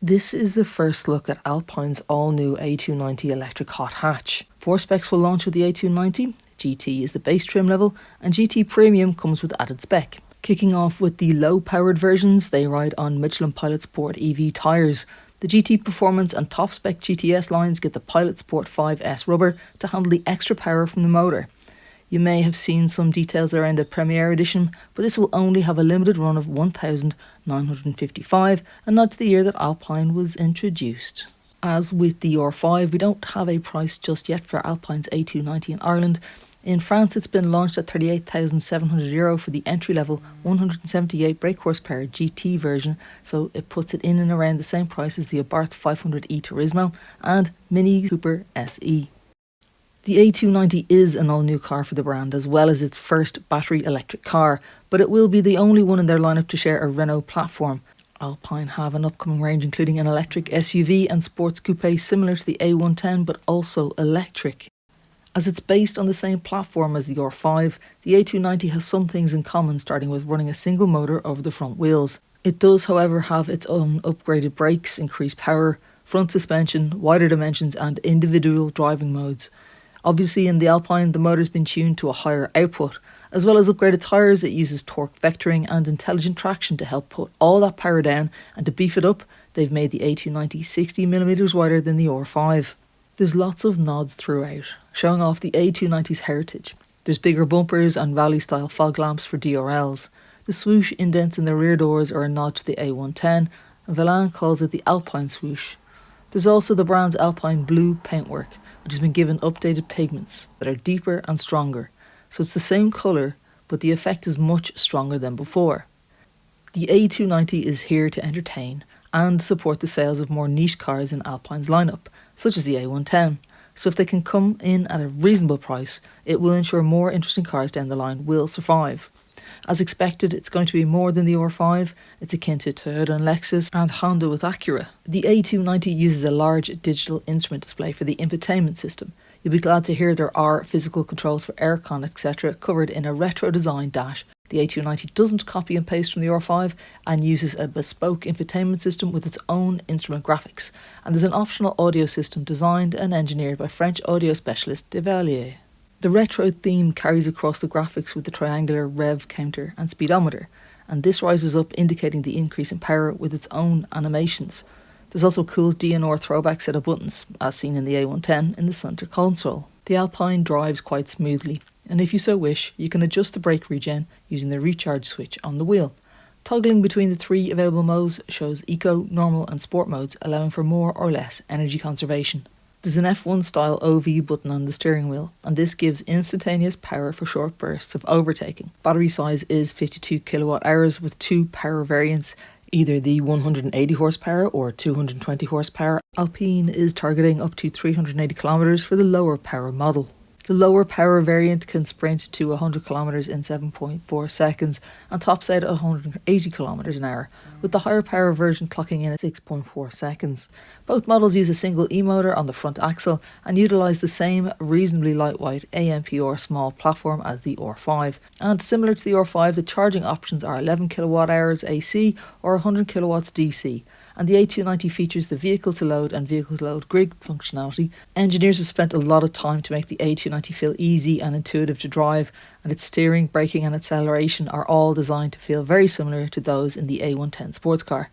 This is the first look at Alpine's all-new A290 electric hot hatch. 4 specs will launch with the A290. GT is the base trim level, and GT Premium comes with added spec. Kicking off with the low-powered versions, they ride on Michelin Pilot Sport EV tyres. The GT Performance and top-spec GTS lines get the Pilot Sport 5S rubber to handle the extra power from the motor. You may have seen some details around the Premier Edition, but this will only have a limited run of 1,955 and not to the year that Alpine was introduced. As with the R5, we don't have a price just yet for Alpine's A290 in Ireland. In France, it's been launched at €38,700 for the entry-level 178 brake horsepower GT version, so it puts it in and around the same price as the Abarth 500e Turismo and Mini Cooper SE. The A290 is an all-new car for the brand, as well as its first battery electric car, but it will be the only one in their lineup to share a Renault platform. Alpine have an upcoming range including an electric SUV and sports coupe similar to the A110 but also electric. As it's based on the same platform as the R5, the A290 has some things in common, starting with running a single motor over the front wheels. It does, however, have its own upgraded brakes, increased power, front suspension, wider dimensions and individual driving modes. Obviously in the Alpine, the motor's been tuned to a higher output. As well as upgraded tyres, it uses torque vectoring and intelligent traction to help put all that power down, and to beef it up, they've made the A290 60mm wider than the R5. There's lots of nods throughout, showing off the A290's heritage. There's bigger bumpers and valley-style fog lamps for DRLs. The swoosh indents in the rear doors are a nod to the A110, and Velan calls it the Alpine swoosh. There's also the brand's Alpine blue paintwork, which has been given updated pigments that are deeper and stronger. So it's the same colour, but the effect is much stronger than before. The A290 is here to entertain and support the sales of more niche cars in Alpine's lineup, such as the A110. So if they can come in at a reasonable price, it will ensure more interesting cars down the line will survive. As expected, it's going to be more than the R5. It's akin to Toyota and Lexus and Honda with Acura. The A290 uses a large digital instrument display for the infotainment system. You'll be glad to hear there are physical controls for aircon, etc. covered in a retro design dash. The A290 doesn't copy and paste from the R5 and uses a bespoke infotainment system with its own instrument graphics. And there's an optional audio system designed and engineered by French audio specialist Devalier. The retro theme carries across the graphics with the triangular rev counter and speedometer, and this rises up indicating the increase in power with its own animations. There's also cool DNR throwback set of buttons, as seen in the A110 in the centre console. The Alpine drives quite smoothly, and if you so wish, you can adjust the brake regen using the recharge switch on the wheel. Toggling between the 3 available modes shows Eco, Normal and Sport modes, allowing for more or less energy conservation. There's an F1 style OV button on the steering wheel, and this gives instantaneous power for short bursts of overtaking. Battery size is 52 kWh with 2 power variants, either the 180 horsepower or 220 horsepower. Alpine is targeting up to 380 km for the lower power model. The lower power variant can sprint to 100 km in 7.4 seconds and tops out at 180 km an hour, with the higher power version clocking in at 6.4 seconds. Both models use a single eMotor on the front axle and utilise the same reasonably lightweight AMPR small platform as the R5. And similar to the R5, the charging options are 11 kWh AC or 100 kW DC. And the A290 features the vehicle-to-load and vehicle-to-load grid functionality. Engineers have spent a lot of time to make the A290 feel easy and intuitive to drive, and its steering, braking and acceleration are all designed to feel very similar to those in the A110 sports car.